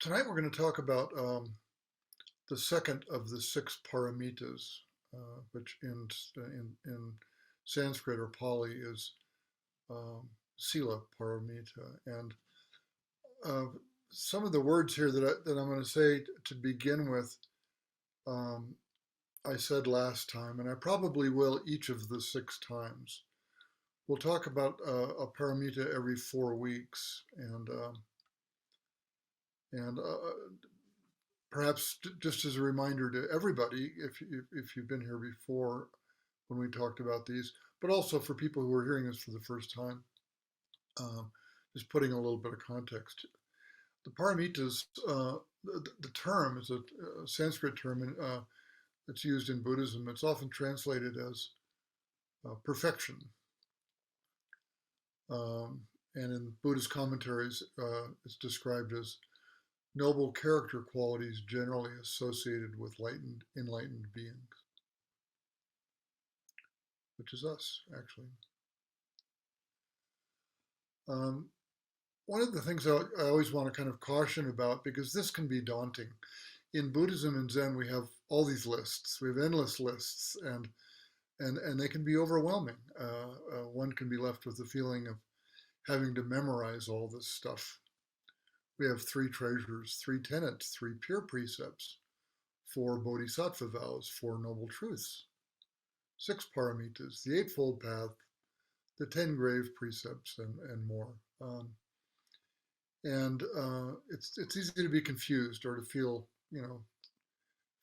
Tonight we're going to talk about the second of the six paramitas, which in Sanskrit or Pali is Sila Paramita. And uh, some of the words here that I'm going to say to begin with, um, I said last time, and I probably will each of the six times. We'll talk about a paramita every 4 weeks, and perhaps just as a reminder to everybody, if you've been here before when we talked about these, but also for people who are hearing this for the first time, um, just putting a little bit of context. The paramitas, the term is a Sanskrit term that's used in Buddhism. It's often translated as perfection. Um, and in Buddhist commentaries, it's described as noble character qualities generally associated with enlightened beings, which is us, actually. Um, One of the things I always want to kind of caution about, because this can be daunting. In Buddhism and Zen, we have all these lists. We have endless lists, and they can be overwhelming. One can be left with the feeling of having to memorize all this stuff. We have three treasures, three tenets, three pure precepts, four bodhisattva vows, four noble truths, six paramitas, the Eightfold Path, the 10 grave precepts, and more. It's easy to be confused or to feel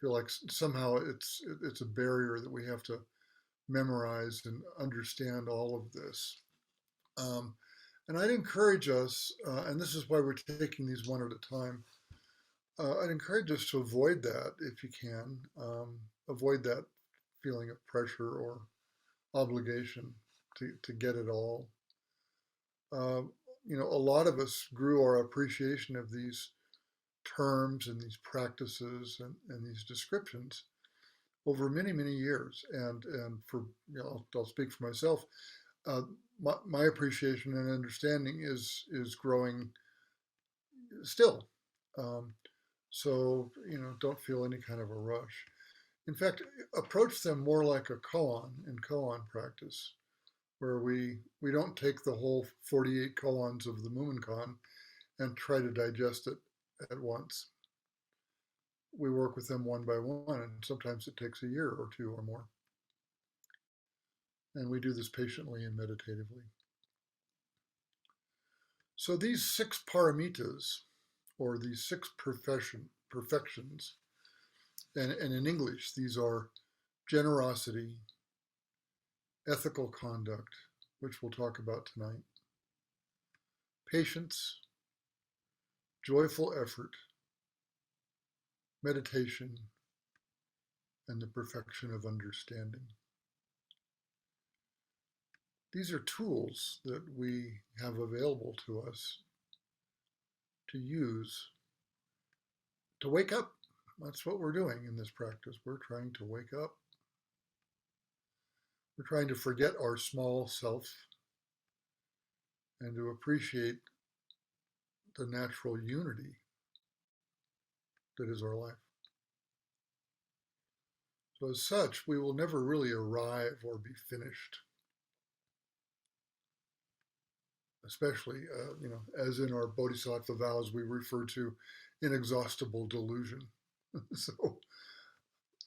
like somehow it's a barrier that we have to memorize and understand all of this. Um, and I'd encourage us, and this is why we're taking these one at a time. I'd encourage us to avoid that if you can. Avoid that feeling of pressure or obligation to get it all. Uh, a lot of us grew our appreciation of these terms and these practices and these descriptions over many, many years. And for, I'll speak for myself. Uh, my appreciation and understanding is growing still. Um, so, don't feel any kind of a rush. In fact, approach them more like a koan in koan practice, where we don't take the whole 48 koans of the Mumonkan and try to digest it at once. We work with them one by one, and sometimes it takes a year or two or more. And we do this patiently and meditatively. So these six paramitas, or these six perfections, and in English, these are generosity, ethical conduct, which we'll talk about tonight, patience, joyful effort, meditation, and the perfection of understanding. These are tools that we have available to us to use to wake up. That's what we're doing in this practice. We're trying to wake up. We're trying to forget our small self and to appreciate the natural unity that is our life. So as such, we will never really arrive or be finished. Especially, as in our bodhisattva vows, we refer to inexhaustible delusion. So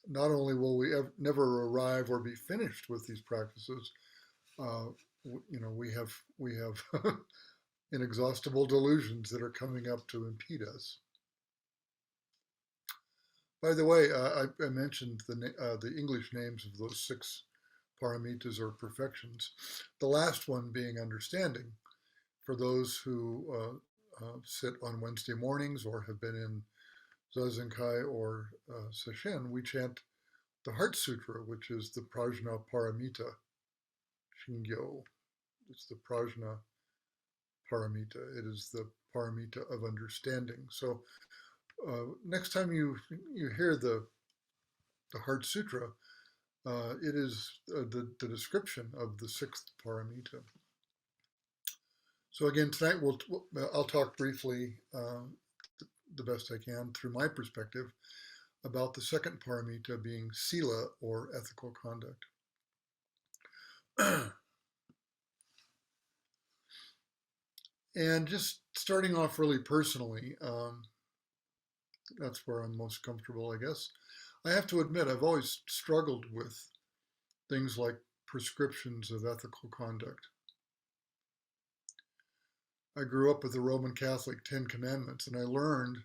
not only will we never arrive or be finished with these practices, we have inexhaustible delusions that are coming up to impede us. By the way, I mentioned the English names of those six paramitas or perfections. The last one being understanding. For those who sit on Wednesday mornings or have been in Zazenkai or Sesshin, we chant the Heart Sutra, which is the Prajna Paramita Shingyo. It's the Prajna Paramita. It is the Paramita of understanding. So next time you hear the Heart Sutra, it is the description of the sixth Paramita. So again, tonight I'll talk briefly the best I can through my perspective about the second paramita being Sila, or ethical conduct. And just starting off really personally, that's where I'm most comfortable, I guess. I have to admit, I've always struggled with things like prescriptions of ethical conduct. I grew up with the Roman Catholic Ten Commandments, and I learned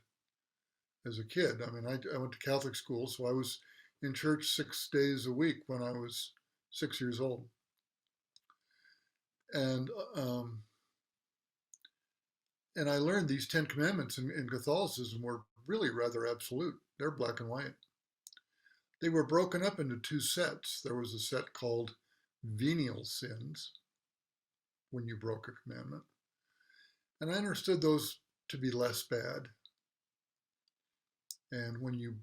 as a kid. I mean, I went to Catholic school, so I was in church 6 days a week when I was 6 years old. And um, and I learned these Ten Commandments in Catholicism were really rather absolute. They're black and white. They were broken up into two sets. There was a set called venial sins, when you broke a commandment, and I understood those to be less bad. And when you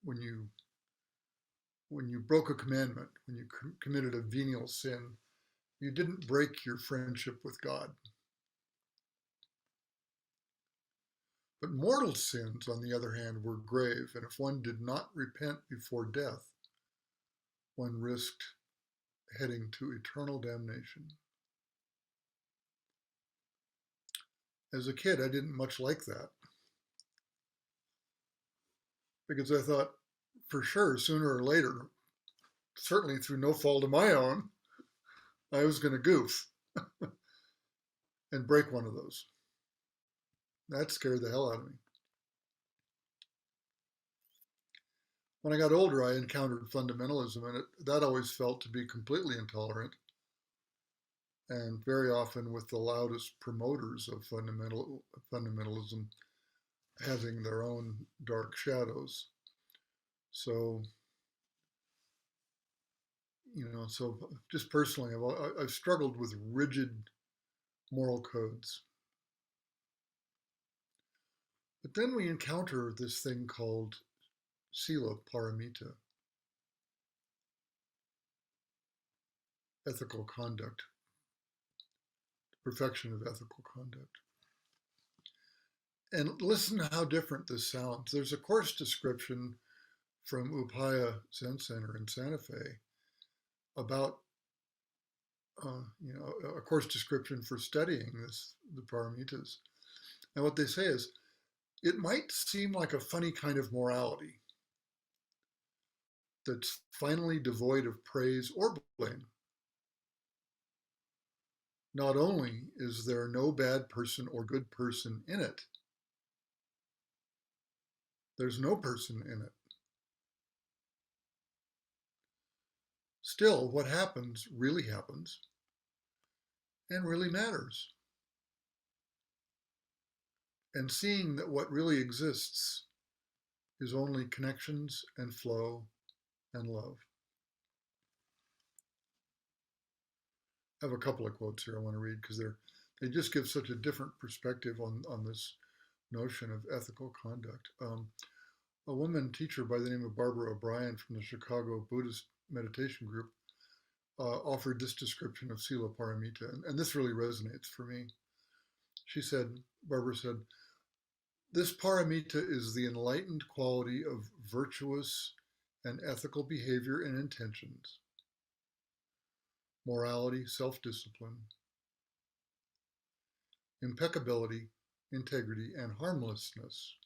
when you broke a commandment, when you committed a venial sin, you didn't break your friendship with God. But mortal sins, on the other hand, were grave, and if one did not repent before death, one risked heading to eternal damnation. As a kid, I didn't much like that, because I thought, for sure, sooner or later, certainly through no fault of my own, I was going to goof and break one of those. That scared the hell out of me. When I got older, I encountered fundamentalism, and that always felt to be completely intolerant, and very often with the loudest promoters of fundamentalism having their own dark shadows. So, so just personally, I've struggled with rigid moral codes. But then we encounter this thing called Sila Paramita, ethical conduct, perfection of ethical conduct. And listen to how different this sounds. There's a course description from Upaya Zen Center in Santa Fe about, a course description for studying the Paramitas. And what they say is, it might seem like a funny kind of morality that's finally devoid of praise or blame. Not only is there no bad person or good person in it, there's no person in it. Still, what happens really happens and really matters. And seeing that what really exists is only connections and flow and love. I have a couple of quotes here I want to read because they just give such a different perspective on this notion of ethical conduct. A woman teacher by the name of Barbara O'Brien from the Chicago Buddhist Meditation Group offered this description of Sila Paramita, and this really resonates for me. Barbara said, this paramita is the enlightened quality of virtuous and ethical behavior and intentions, morality, self-discipline, impeccability, integrity, and harmlessness.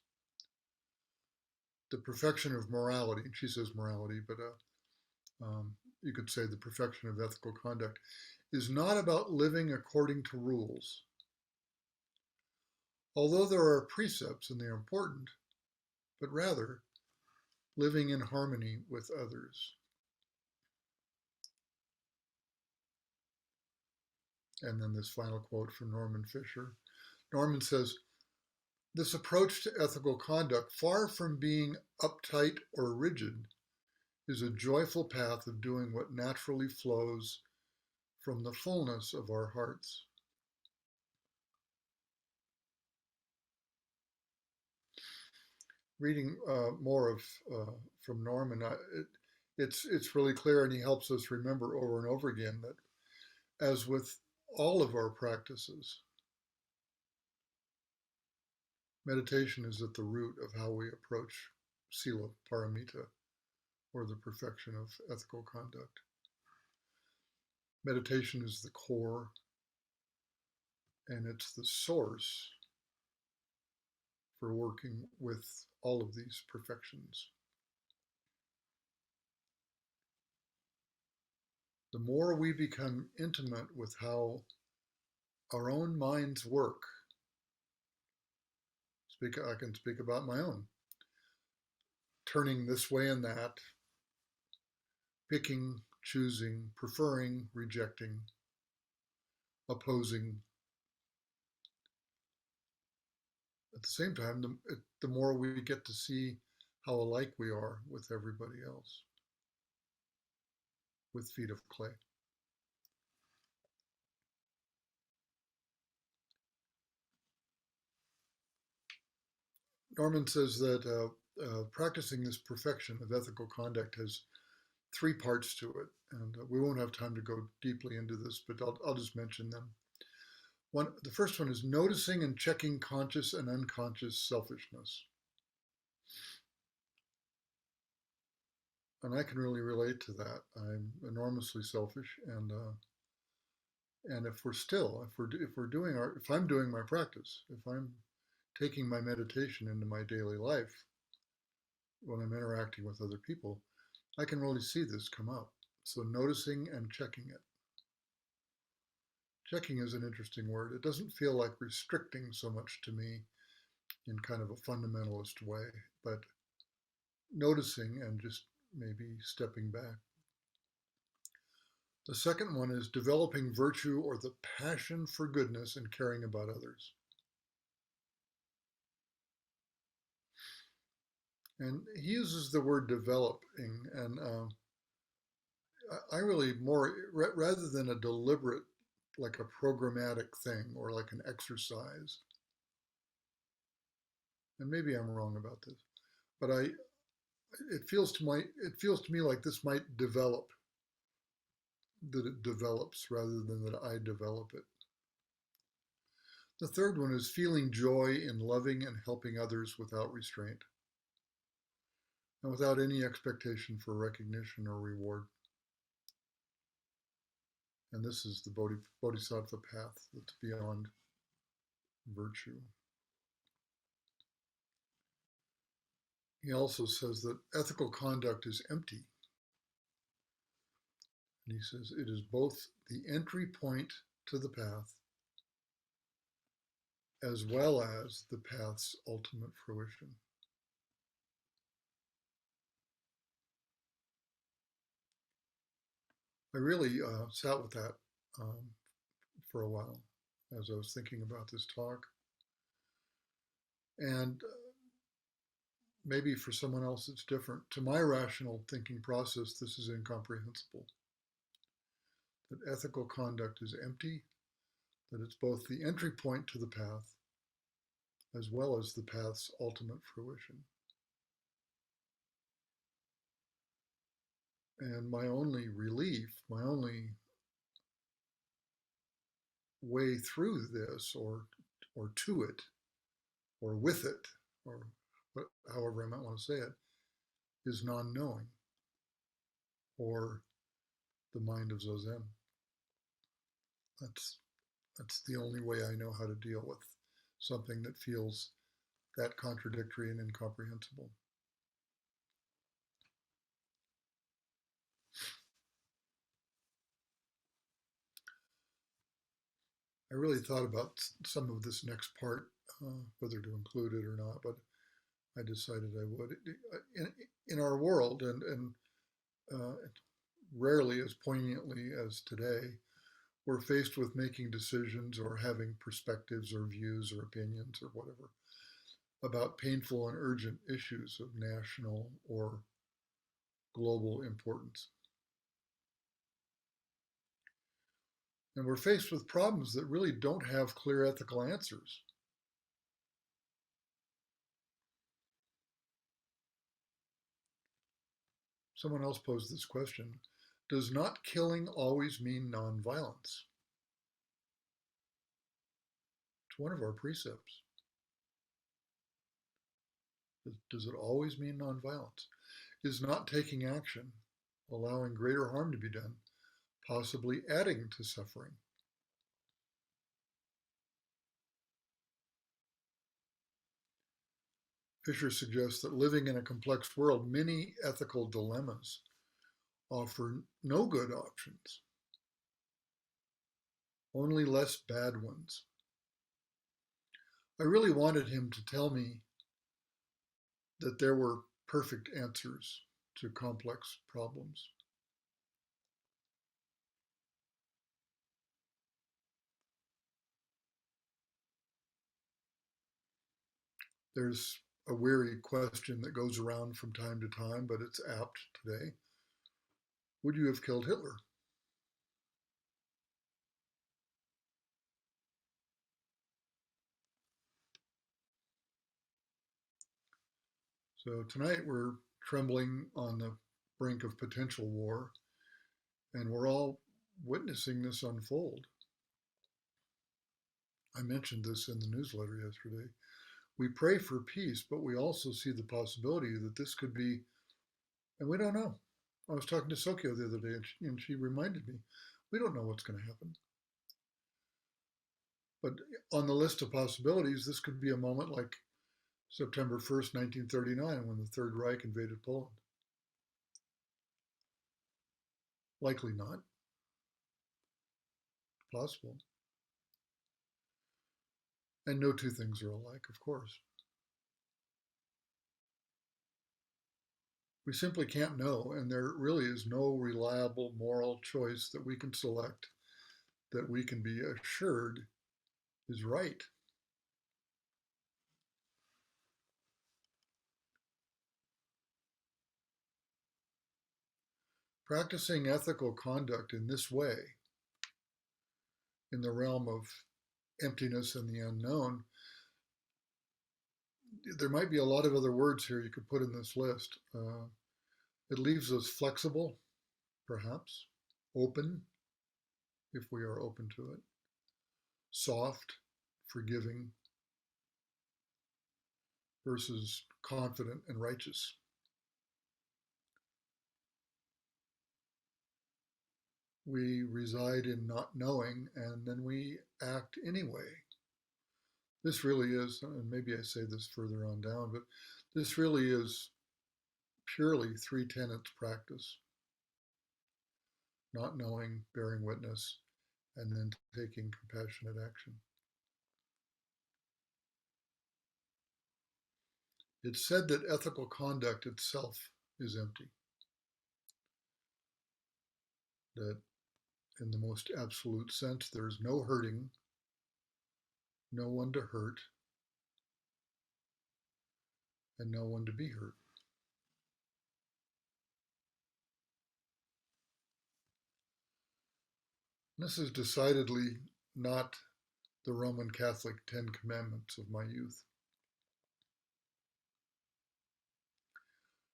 The perfection of morality, she says morality, but you could say the perfection of ethical conduct, is not about living according to rules. Although there are precepts and they are important, but rather living in harmony with others. And then this final quote from Norman Fisher. Norman says, this approach to ethical conduct, far from being uptight or rigid, is a joyful path of doing what naturally flows from the fullness of our hearts. Reading more from Norman, it's really clear, and he helps us remember over and over again that, as with all of our practices, Meditation is at the root of how we approach Sila Paramita, or the perfection of ethical conduct. Meditation is the core, and it's the source for working with all of these perfections. The more we become intimate with how our own minds work, I can speak about my own, turning this way and that, picking, choosing, preferring, rejecting, opposing. At the same time, the more we get to see how alike we are with everybody else, with feet of clay. Norman says that practicing this perfection of ethical conduct has three parts to it, and we won't have time to go deeply into this, but I'll just mention them. The first one is noticing and checking conscious and unconscious selfishness. And I can really relate to that. I'm enormously selfish, and if I'm doing my practice, if I'm taking my meditation into my daily life, when I'm interacting with other people, I can really see this come up. So noticing and checking it. Checking is an interesting word. It doesn't feel like restricting so much to me in kind of a fundamentalist way, but noticing and just maybe stepping back. The second one is developing virtue or the passion for goodness and caring about others. And he uses the word developing, and I really rather than a deliberate, like a programmatic thing or like an exercise. And maybe I'm wrong about this, but it feels to me like this might develop, that it develops rather than that I develop it. The third one is feeling joy in loving and helping others without restraint and without any expectation for recognition or reward. And this is the Bodhisattva path that's beyond virtue. He also says that ethical conduct is empty. And he says it is both the entry point to the path as well as the path's ultimate fruition. I really sat with that for a while as I was thinking about this talk. And maybe for someone else it's different. To my rational thinking process, this is incomprehensible. That ethical conduct is empty, that it's both the entry point to the path as well as the path's ultimate fruition. And my only relief, my only way through this or to it or with it or however I might want to say it is non-knowing or the mind of Zazen. That's the only way I know how to deal with something that feels that contradictory and incomprehensible. I really thought about some of this next part, whether to include it or not, but I decided I would. In our world, and rarely as poignantly as today, we're faced with making decisions or having perspectives or views or opinions or whatever about painful and urgent issues of national or global importance. And we're faced with problems that really don't have clear ethical answers. Someone else posed this question. Does not killing always mean nonviolence? It's one of our precepts. Does it always mean nonviolence? Is not taking action, allowing greater harm to be done, possibly adding to suffering? Fisher suggests that living in a complex world, many ethical dilemmas offer no good options, only less bad ones. I really wanted him to tell me that there were perfect answers to complex problems. There's a weary question that goes around from time to time, but it's apt today. Would you have killed Hitler? So tonight we're trembling on the brink of potential war, and we're all witnessing this unfold. I mentioned this in the newsletter yesterday. We pray for peace, but we also see the possibility that this could be, and we don't know. I was talking to Sokyo the other day, and she reminded me, we don't know what's going to happen. But on the list of possibilities, this could be a moment like September 1st, 1939, when the Third Reich invaded Poland. Likely not. Possible. And no two things are alike, of course. We simply can't know, and there really is no reliable moral choice that we can select that we can be assured is right. Practicing ethical conduct in this way, in the realm of emptiness and the unknown, there might be a lot of other words here you could put in this list. It leaves us flexible, perhaps, open, if we are open to it, soft, forgiving, versus confident and righteous. We reside in not knowing, and then we act anyway. This really is, and maybe I say this further on down, but this really is purely three tenets practice: not knowing, bearing witness, and then taking compassionate action. It's said that ethical conduct itself is empty, that in the most absolute sense, there is no hurting, no one to hurt, and no one to be hurt. This is decidedly not the Roman Catholic Ten Commandments of my youth.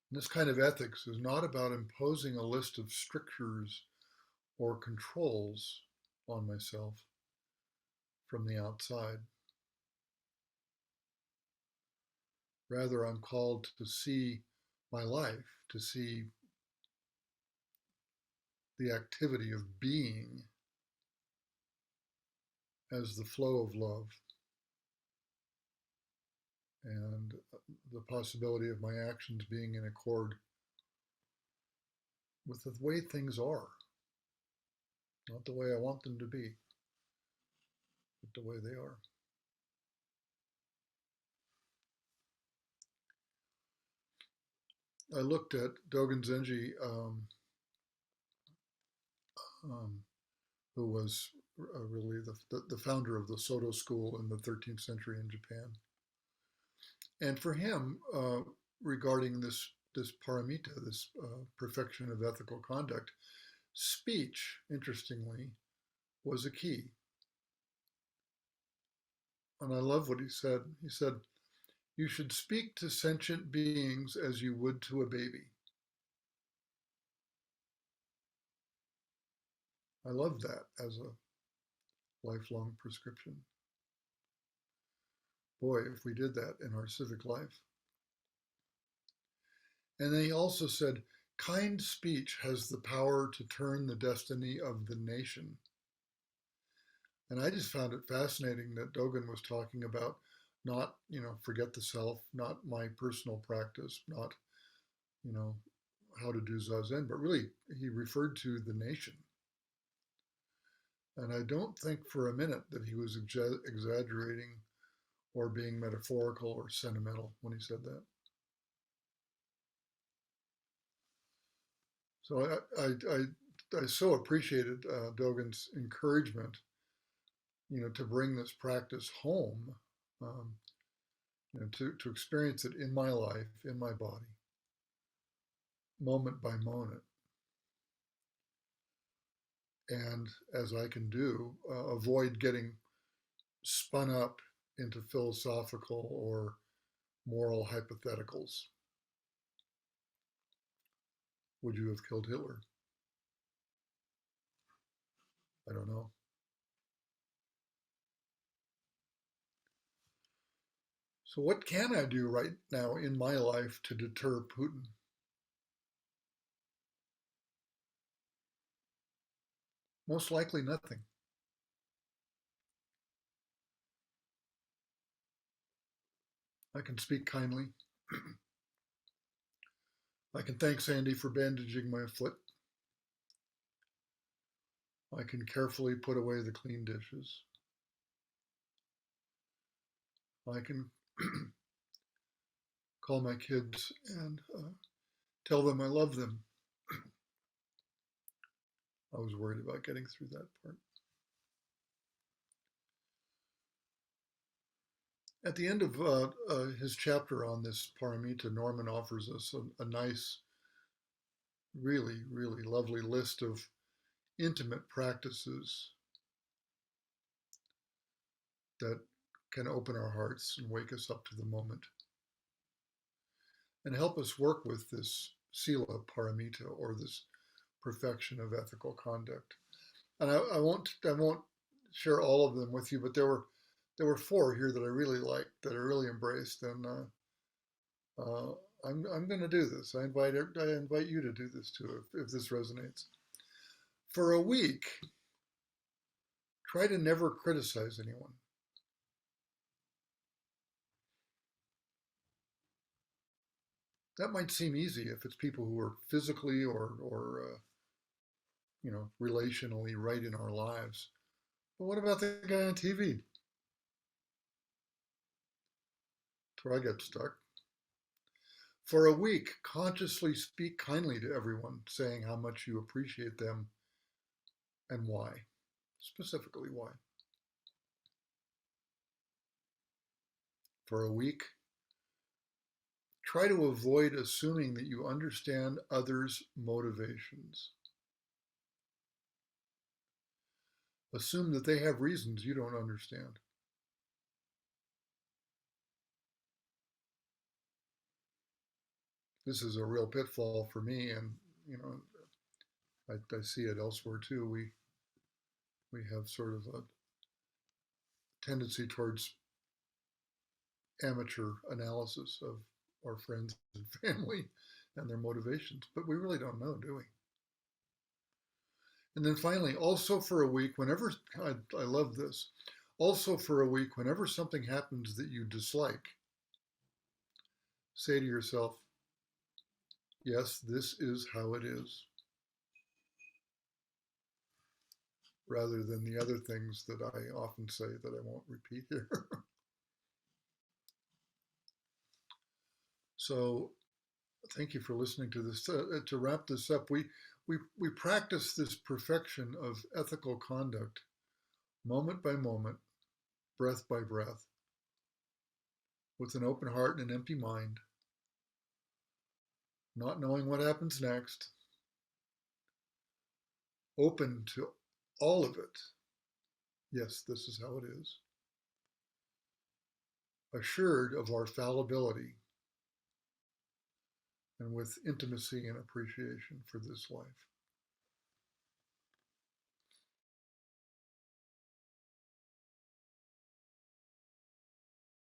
This kind of ethics is not about imposing a list of strictures or controls on myself from the outside. Rather, I'm called to see my life, to see the activity of being as the flow of love, and the possibility of my actions being in accord with the way things are, not the way I want them to be, but the way they are. I looked at Dogen Zenji, um, who was really the founder of the Soto school in the 13th century in Japan. And for him, regarding this paramita, this perfection of ethical conduct, speech, interestingly, was a key. And I love what he said. He said, "You should speak to sentient beings as you would to a baby." I love that as a lifelong prescription. Boy, if we did that in our civic life. And then he also said, kind speech has the power to turn the destiny of the nation. And I just found it fascinating that Dogen was talking about not, forget the self, not my personal practice, not, you know, how to do Zazen, but really he referred to the nation. And I don't think for a minute that he was exaggerating or being metaphorical or sentimental when he said that. So I so appreciated Dogen's encouragement, to bring this practice home, um, to experience it in my life, in my body, moment by moment, and as I can do, avoid getting spun up into philosophical or moral hypotheticals. Would you have killed Hitler? I don't know. So, what can I do right now in my life to deter Putin? Most likely nothing. I can speak kindly. I can thank Sandy for bandaging my foot. I can carefully put away the clean dishes. I can call my kids and tell them I love them. I was worried about getting through that part. At the end of his chapter on this Paramita, Norman offers us a nice, really, really lovely list of intimate practices that can open our hearts and wake us up to the moment and help us work with this Sila Paramita, or this perfection of ethical conduct. And I won't share all of them with you, but there were four here that I really liked, that I really embraced, and uh, I'm going to do this. I invite you to do this too if this resonates. For a week, try to never criticize anyone. That might seem easy if it's people who are physically or relationally right in our lives. But what about the guy on TV? That's where I get stuck. For a week, consciously speak kindly to everyone, saying how much you appreciate them and why. Specifically, why. For a week, try to avoid assuming that you understand others' motivations. Assume that they have reasons you don't understand. This is a real pitfall for me, and you know, I see it elsewhere too. We have sort of a tendency towards amateur analysis of our friends and family and their motivations, but we really don't know, do we? And then finally, also for a week, whenever I love this, also for a week, whenever something happens that you dislike, say to yourself, yes, this is how it is, rather than the other things that I often say that I won't repeat here. So thank you for listening to this. To wrap this up, we practice this perfection of ethical conduct moment by moment, breath by breath, with an open heart and an empty mind, not knowing what happens next, open to all of it. Yes, this is how it is. Assured of our fallibility and with intimacy and appreciation for this life.